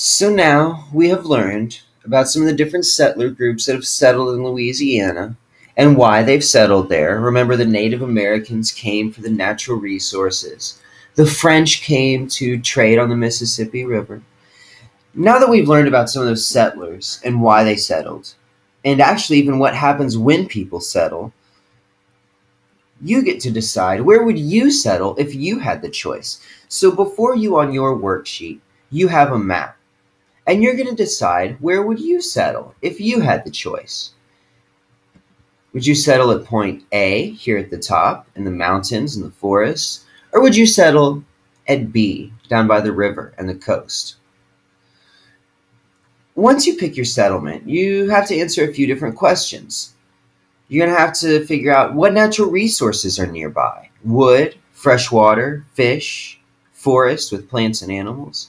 So now we have learned about some of the different settler groups that have settled in Louisiana and why they've settled there. Remember, the Native Americans came for the natural resources. The French came to trade on the Mississippi River. Now that we've learned about some of those settlers and why they settled, and actually even what happens when people settle, you get to decide where would you settle if you had the choice. So before you on your worksheet, you have a map. And you're going to decide where would you settle if you had the choice. Would you settle at point A, here at the top, in the mountains and the forests? Or would you settle at B, down by the river and the coast? Once you pick your settlement, you have to answer a few different questions. You're going to have to figure out what natural resources are nearby. Wood, fresh water, fish, forest with plants and animals.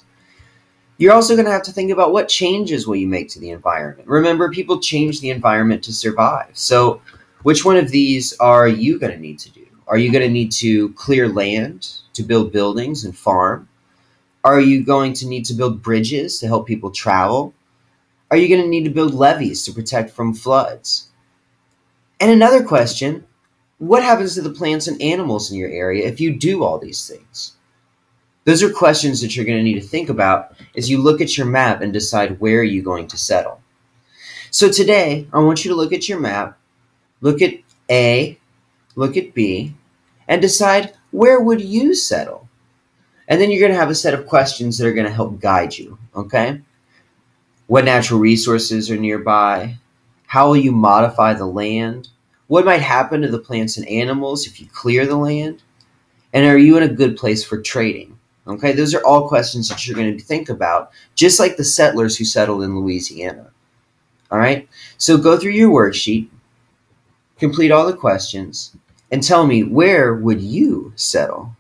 You're also going to have to think about what changes will you make to the environment. Remember, people change the environment to survive. So which one of these are you going to need to do? Are you going to need to clear land to build buildings and farm? Are you going to need to build bridges to help people travel? Are you going to need to build levees to protect from floods? And another question, what happens to the plants and animals in your area if you do all these things? Those are questions that you're going to need to think about as you look at your map and decide where you're going to settle. So today, I want you to look at your map, look at A, look at B, and decide where would you settle. And then you're going to have a set of questions that are going to help guide you, okay? What natural resources are nearby? How will you modify the land? What might happen to the plants and animals if you clear the land? And are you in a good place for trading? Okay, those are all questions that you're going to think about, just like the settlers who settled in Louisiana. All right, so go through your worksheet, complete all the questions, and tell me, where would you settle?